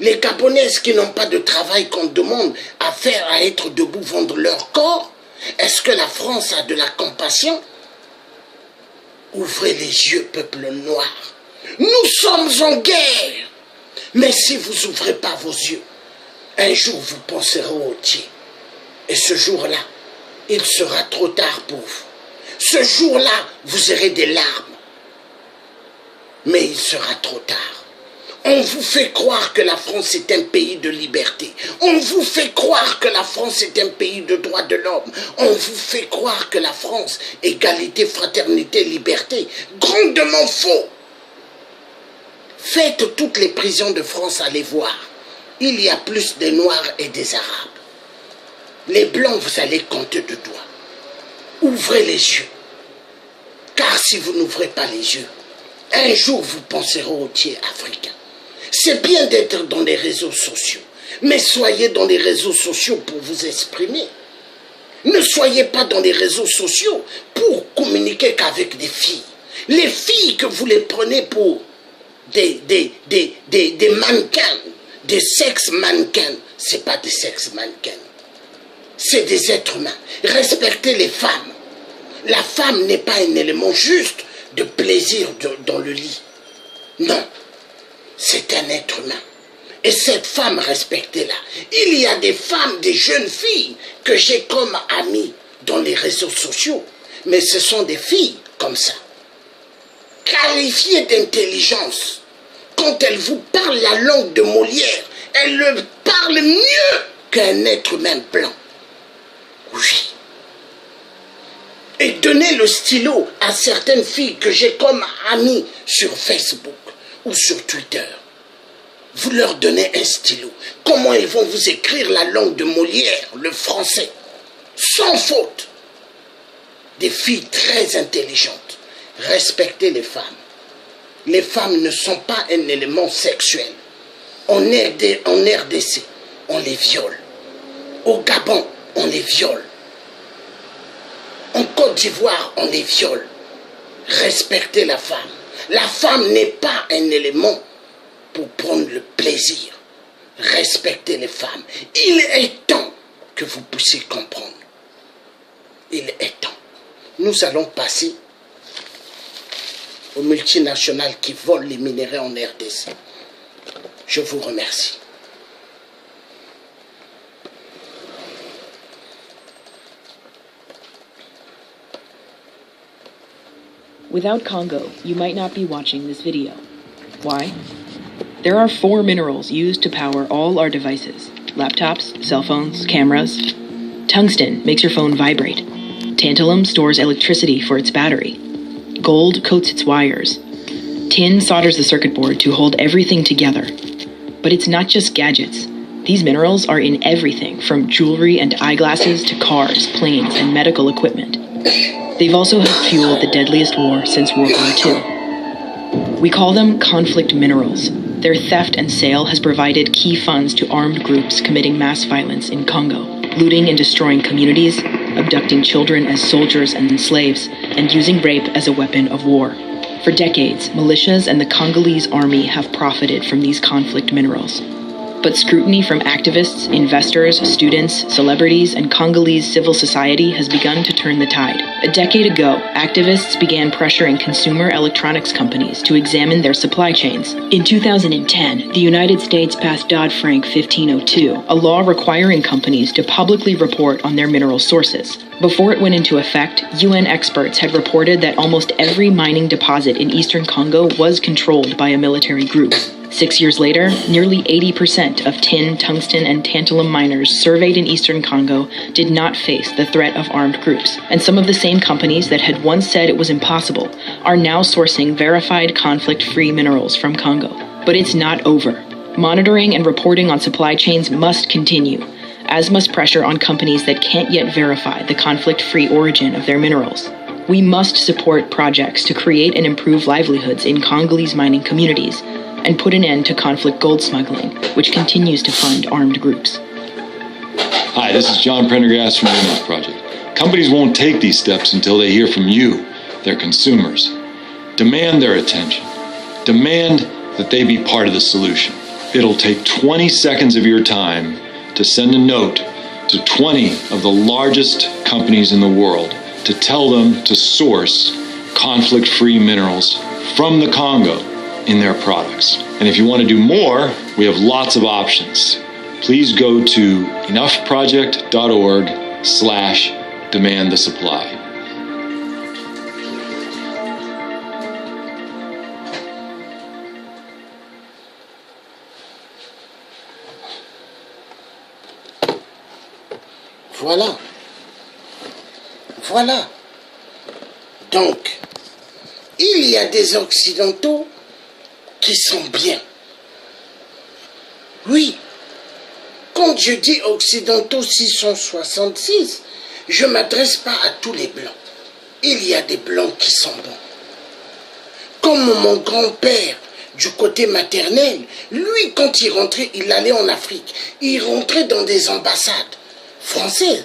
Les Gabonaises qui n'ont pas de travail qu'on demande à faire, à être debout, vendre leur corps? Est-ce que la France a de la compassion? Ouvrez les yeux, peuple noir. Nous sommes en guerre. Mais si vous n'ouvrez pas vos yeux, un jour vous penserez au Dieu. Et ce jour-là, il sera trop tard pour vous. Ce jour-là, vous aurez des larmes. Mais il sera trop tard. On vous fait croire que la France est un pays de liberté. On vous fait croire que la France est un pays de droits de l'homme. On vous fait croire que la France, égalité, fraternité, liberté. Grandement faux. Faites toutes les prisons de France, allez voir. Il y a plus des Noirs et des Arabes. Les Blancs, vous allez compter de doigts. Ouvrez les yeux. Car si vous n'ouvrez pas les yeux, un jour vous penserez au Dieu africain. C'est bien d'être dans les réseaux sociaux, mais soyez dans les réseaux sociaux pour vous exprimer. Ne soyez pas dans les réseaux sociaux pour communiquer qu'avec des filles. Les filles que vous les prenez pour des mannequins, des sex mannequins, ce n'est pas des sex mannequins. C'est des êtres humains. Respectez les femmes. La femme n'est pas un élément juste de plaisir dans le lit. Non. C'est un être humain. Et cette femme, respectez-la. Il y a des femmes, des jeunes filles que j'ai comme amies dans les réseaux sociaux. Mais ce sont des filles comme ça. Qualifiées d'intelligence. Quand elles vous parlent la langue de Molière, elles le parlent mieux qu'un être humain blanc. Oui. Et donnez le stylo à certaines filles que j'ai comme amies sur Facebook ou sur Twitter. Vous leur donnez un stylo. Comment ils vont vous écrire la langue de Molière, le français, sans faute? Des filles très intelligentes. Respectez les femmes. Les femmes ne sont pas un élément sexuel. En RDC, on les viole. Au Gabon, on les viole. En Côte d'Ivoire, on les viole. Respectez la femme. La femme n'est pas un élément pour prendre le plaisir. Respectez les femmes. Il est temps que vous puissiez comprendre. Il est temps. Nous allons passer aux multinationales qui volent les minéraux en RDC. Je vous remercie. Without Congo, you might not be watching this video. Why? There are 4 minerals used to power all our devices: laptops, cell phones, cameras. Tungsten makes your phone vibrate. Tantalum stores electricity for its battery. Gold coats its wires. Tin solders the circuit board to hold everything together. But it's not just gadgets. These minerals are in everything from jewelry and eyeglasses to cars, planes, and medical equipment. They've also helped fuel the deadliest war since World War II. We call them conflict minerals. Their theft and sale has provided key funds to armed groups committing mass violence in Congo, looting and destroying communities, abducting children as soldiers and slaves, and using rape as a weapon of war. For decades, militias and the Congolese army have profited from these conflict minerals. But scrutiny from activists, investors, students, celebrities, and Congolese civil society has begun to turn the tide. A decade ago, activists began pressuring consumer electronics companies to examine their supply chains. In 2010, the United States passed Dodd-Frank 1502, a law requiring companies to publicly report on their mineral sources. Before it went into effect, UN experts had reported that almost every mining deposit in eastern Congo was controlled by a military group. 6 years later, nearly 80% of tin, tungsten, and tantalum miners surveyed in eastern Congo did not face the threat of armed groups, and some of the same companies that had once said it was impossible are now sourcing verified conflict-free minerals from Congo. But it's not over. Monitoring and reporting on supply chains must continue, as must pressure on companies that can't yet verify the conflict-free origin of their minerals. We must support projects to create and improve livelihoods in Congolese mining communities, and put an end to conflict gold smuggling, which continues to fund armed groups. Hi, this is John Prendergast from the Minerals Project. Companies won't take these steps until they hear from you, their consumers. Demand their attention. Demand that they be part of the solution. It'll take 20 seconds of your time to send a note to 20 of the largest companies in the world to tell them to source conflict-free minerals from the Congo in their products. And if you want to do more, we have lots of options. Please go to enoughproject.org/demand the supply. Voilà. Voilà. Donc, il y a des Occidentaux qui sont bien. Oui, quand je dis Occidentaux 666, je ne m'adresse pas à tous les Blancs. Il y a des Blancs qui sont bons. Comme mon grand-père, du côté maternel, lui, quand il rentrait, il allait en Afrique. Il rentrait dans des ambassades françaises.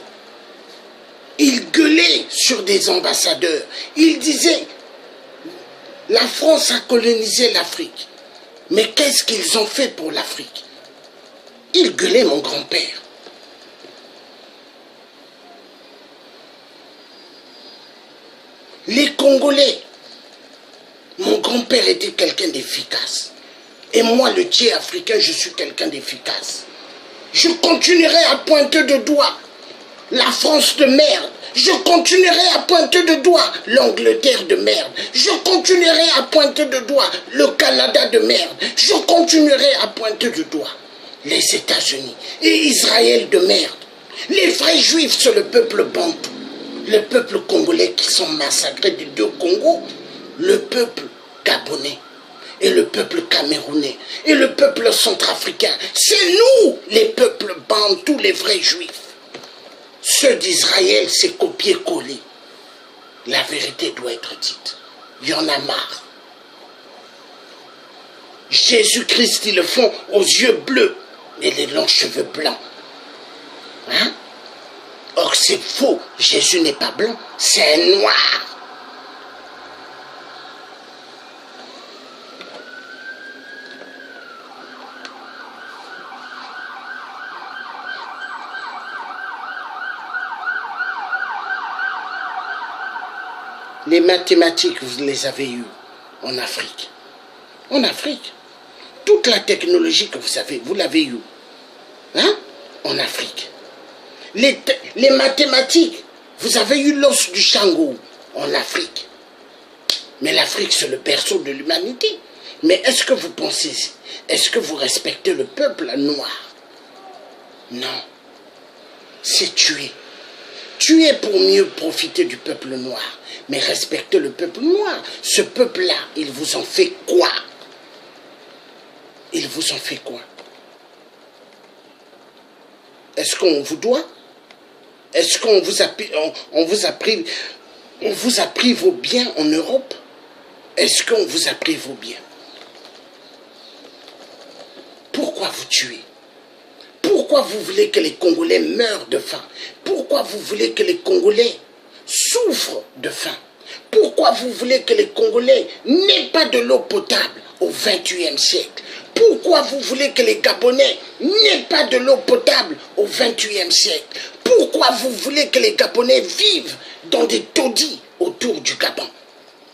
Il gueulait sur des ambassadeurs. Il disait, la France a colonisé l'Afrique. Mais qu'est-ce qu'ils ont fait pour l'Afrique? Il gueulait, mon grand-père. Les Congolais, mon grand-père était quelqu'un d'efficace. Et moi, le tiers africain, je suis quelqu'un d'efficace. Je continuerai à pointer de doigt la France de merde. Je continuerai à pointer de doigt l'Angleterre de merde. Je continuerai à pointer de doigt le Canada de merde. Je continuerai à pointer de doigt les États-Unis et Israël de merde. Les vrais juifs, c'est le peuple bantou. Le peuple congolais qui sont massacrés des 2 Congos. Le peuple gabonais et le peuple camerounais et le peuple centrafricain. C'est nous, les peuples bantous, les vrais juifs. Ceux d'Israël, c'est copier-coller. La vérité doit être dite. Il y en a marre. Jésus-Christ, ils le font aux yeux bleus et les longs cheveux blancs. Hein? Or, c'est faux. Jésus n'est pas blanc, c'est un noir. Les mathématiques, vous les avez eues en Afrique. En Afrique. Toute la technologie que vous avez, vous l'avez eue. Hein? En Afrique. Les mathématiques, vous avez eu l'os du Shango en Afrique. Mais l'Afrique, c'est le berceau de l'humanité. Mais est-ce que vous pensez, est-ce que vous respectez le peuple noir? Non. C'est tuer. Tuer pour mieux profiter du peuple noir. Mais respectez le peuple noir. Ce peuple-là, il vous en fait quoi? Il vous en fait quoi? Est-ce qu'on vous doit? Est-ce qu'on vous a pris vos biens en Europe? Est-ce qu'on vous a pris vos biens? Pourquoi vous tuez? Pourquoi vous voulez que les Congolais meurent de faim? Pourquoi vous voulez que les Congolais souffrent de faim? Pourquoi vous voulez que les Congolais n'aient pas de l'eau potable au XXIe siècle? Pourquoi vous voulez que les Gabonais n'aient pas de l'eau potable au XXIe siècle? Pourquoi vous voulez que les Gabonais vivent dans des taudis autour du Gabon?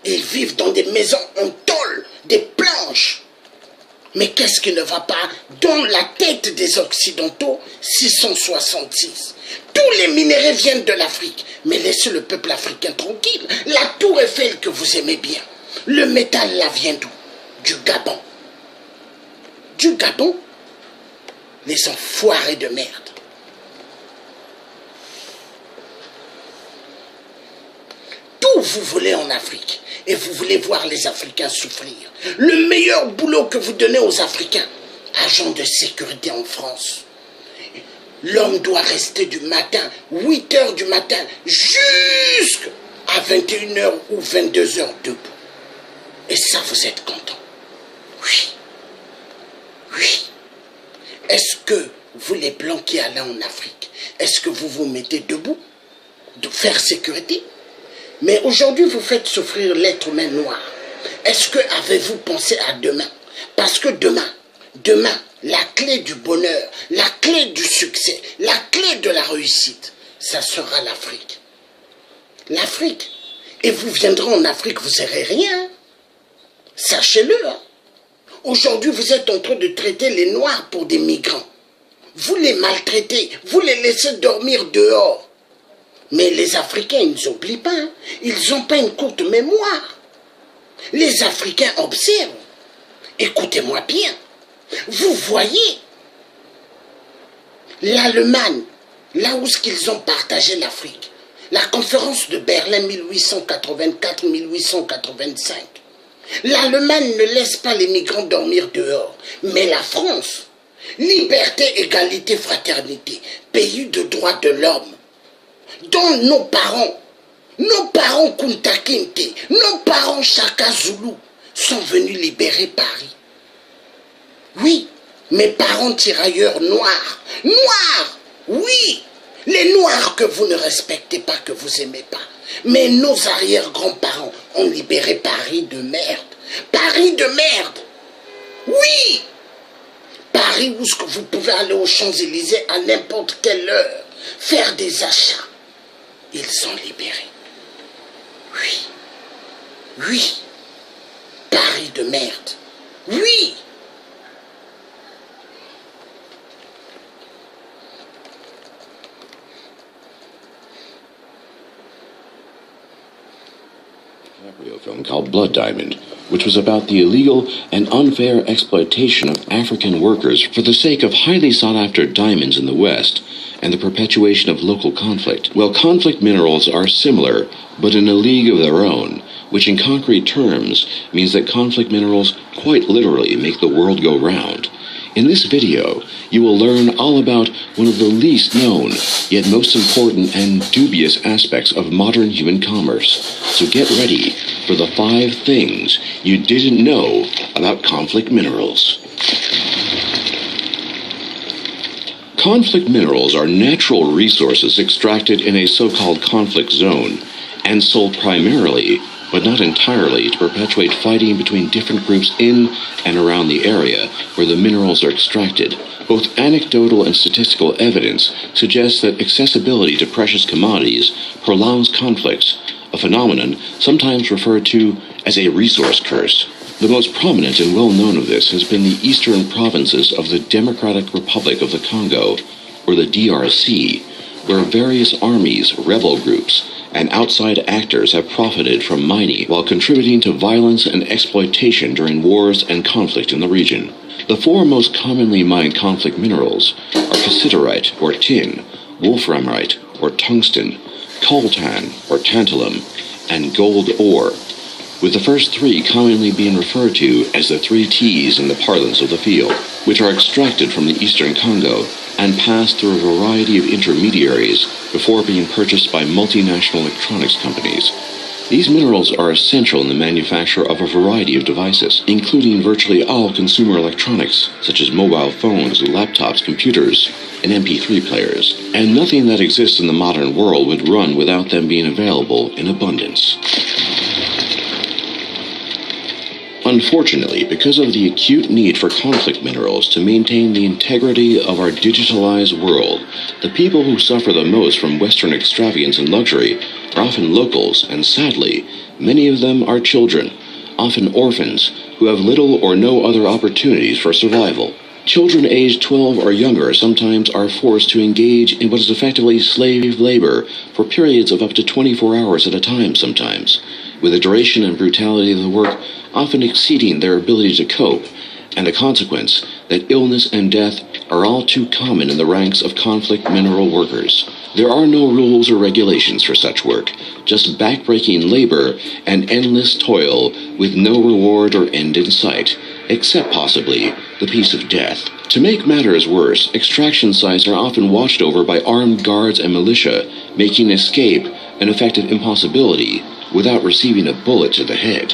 Ils vivent dans des maisons en tôle, des planches. Mais qu'est-ce qui ne va pas dans la tête des Occidentaux? 666. Tous les minéraux viennent de l'Afrique. Mais laissez le peuple africain tranquille. La tour Eiffel que vous aimez bien. Le métal là vient d'où? Du Gabon. Du Gabon? Les enfoirés de merde. Tout vous voulez en Afrique. Et vous voulez voir les Africains souffrir. Le meilleur boulot que vous donnez aux Africains, agents de sécurité en France. L'homme doit rester du matin, 8 heures du matin, jusqu'à 21h ou 22h debout. Et ça, vous êtes content. Oui. Oui. Est-ce que vous, les Blancs qui allez en Afrique, est-ce que vous vous mettez debout de faire sécurité? Mais aujourd'hui, vous faites souffrir l'être humain noir. Est-ce que avez-vous pensé à demain? Parce que demain, la clé du bonheur, la clé du succès, la clé de la réussite, ça sera l'Afrique. L'Afrique. Et vous viendrez en Afrique, vous n'aurez rien. Sachez-le. Hein. Aujourd'hui, vous êtes en train de traiter les Noirs pour des migrants. Vous les maltraitez, vous les laissez dormir dehors. Mais les Africains, ils n'oublient pas. Hein. Ils n'ont pas une courte mémoire. Les Africains observent. Écoutez-moi bien. Vous voyez l'Allemagne, là où ils ont partagé l'Afrique. La conférence de Berlin 1884-1885. L'Allemagne ne laisse pas les migrants dormir dehors. Mais la France, liberté, égalité, fraternité, pays de droits de l'homme, dont nos parents Kunta Kinte, nos parents Chaka Zulu, sont venus libérer Paris. Oui, mes parents tirailleurs noirs, oui, les noirs que vous ne respectez pas, que vous aimez pas. Mais nos arrière-grands-parents ont libéré Paris de merde. Paris de merde, oui. Paris où vous pouvez aller aux Champs-Élysées à n'importe quelle heure, faire des achats. Ils sont libérés. Oui. Paris de merde. Oui. Film called Blood Diamond, which was about the illegal and unfair exploitation of African workers for the sake of highly sought-after diamonds in the West and the perpetuation of local conflict. Well, conflict minerals are similar, but in a league of their own, which in concrete terms means that conflict minerals quite literally make the world go round. In this video, you will learn all about one of the least known, yet most important and dubious aspects of modern human commerce. So get ready for the 5 things you didn't know about conflict minerals. Conflict minerals are natural resources extracted in a so-called conflict zone and sold primarily, but not entirely, to perpetuate fighting between different groups in and around the area where the minerals are extracted. Both anecdotal and statistical evidence suggests that accessibility to precious commodities prolongs conflicts, a phenomenon sometimes referred to as a resource curse. The most prominent and well-known of this has been the eastern provinces of the Democratic Republic of the Congo, or the DRC, where various armies, rebel groups, and outside actors have profited from mining while contributing to violence and exploitation during wars and conflict in the region. The four most commonly mined conflict minerals are cassiterite, or tin, wolframite, or tungsten, coltan, or tantalum, and gold ore, with the first three commonly being referred to as the 3 T's in the parlance of the field, which are extracted from the eastern Congo and pass through a variety of intermediaries before being purchased by multinational electronics companies. These minerals are essential in the manufacture of a variety of devices, including virtually all consumer electronics, such as mobile phones, laptops, computers, and MP3 players, and nothing that exists in the modern world would run without them being available in abundance. Unfortunately, because of the acute need for conflict minerals to maintain the integrity of our digitalized world, the people who suffer the most from Western extravagance and luxury are often locals, and sadly, many of them are children, often orphans, who have little or no other opportunities for survival. Children aged 12 or younger sometimes are forced to engage in what is effectively slave labor for periods of up to 24 hours at a time sometimes, with the duration and brutality of the work often exceeding their ability to cope, and the consequence that illness and death are all too common in the ranks of conflict mineral workers. There are no rules or regulations for such work, just backbreaking labor and endless toil with no reward or end in sight, except possibly the peace of death. To make matters worse, extraction sites are often watched over by armed guards and militia, making escape an effective impossibility without receiving a bullet to the head.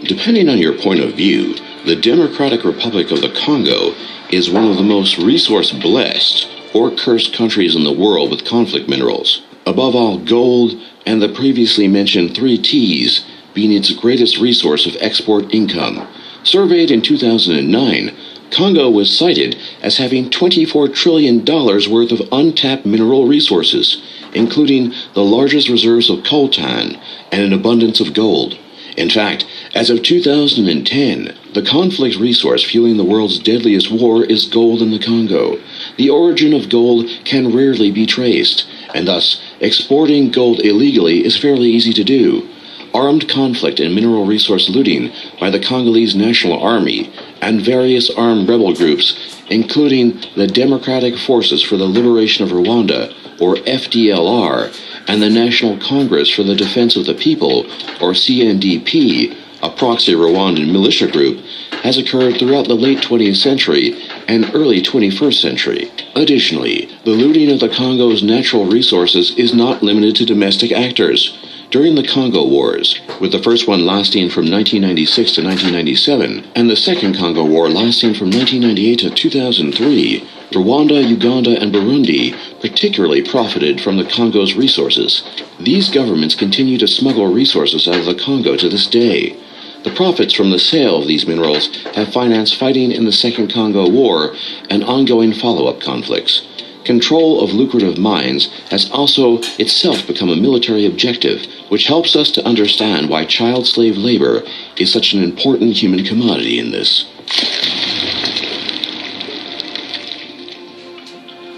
Depending on your point of view, the Democratic Republic of the Congo is one of the most resource-blessed or cursed countries in the world with conflict minerals. Above all, gold and the previously mentioned 3 T's being its greatest resource of export income. Surveyed in 2009, Congo was cited as having $24 trillion worth of untapped mineral resources, including the largest reserves of coltan and an abundance of gold. In fact, as of 2010, the conflict resource fueling the world's deadliest war is gold in the Congo. The origin of gold can rarely be traced, and thus exporting gold illegally is fairly easy to do. Armed conflict and mineral resource looting by the Congolese National Army and various armed rebel groups, including the Democratic Forces for the Liberation of Rwanda, or FDLR, and the National Congress for the Defense of the People, or CNDP, a proxy Rwandan militia group, has occurred throughout the late 20th century and early 21st century. Additionally, the looting of the Congo's natural resources is not limited to domestic actors. During the Congo Wars, with the first one lasting from 1996 to 1997, and the Second Congo War lasting from 1998 to 2003, Rwanda, Uganda, and Burundi particularly profited from the Congo's resources. These governments continue to smuggle resources out of the Congo to this day. The profits from the sale of these minerals have financed fighting in the Second Congo War and ongoing follow-up conflicts. Control of lucrative mines has also itself become a military objective, which helps us to understand why child slave labor is such an important human commodity in this.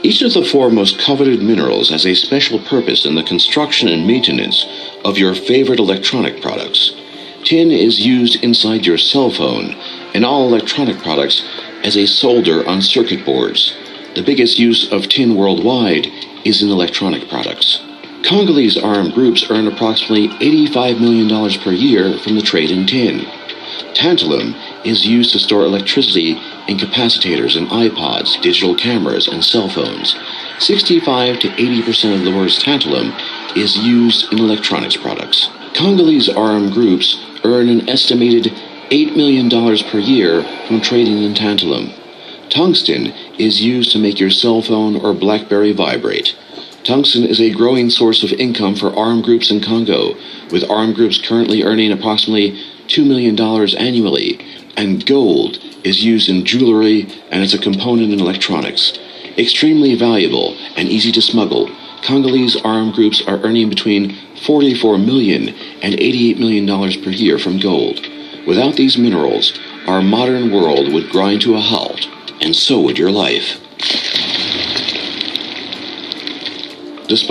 Each of the 4 most coveted minerals has a special purpose in the construction and maintenance of your favorite electronic products. Tin is used inside your cell phone and all electronic products as a solder on circuit boards. The biggest use of tin worldwide is in electronic products. Congolese armed groups earn approximately $85 million per year from the trade in tin. Tantalum is used to store electricity in capacitors and iPods, digital cameras, and cell phones. 65 to 80% of the world's tantalum is used in electronics products. Congolese armed groups earn an estimated $8 million per year from trading in tantalum. Tungsten is used to make your cell phone or BlackBerry vibrate. Tungsten is a growing source of income for armed groups in Congo, with armed groups currently earning approximately $2 million annually, and gold is used in jewelry and as a component in electronics. Extremely valuable and easy to smuggle, Congolese armed groups are earning between $44 million and $88 million per year from gold. Without these minerals, our modern world would grind to a halt, and so would your life. Despite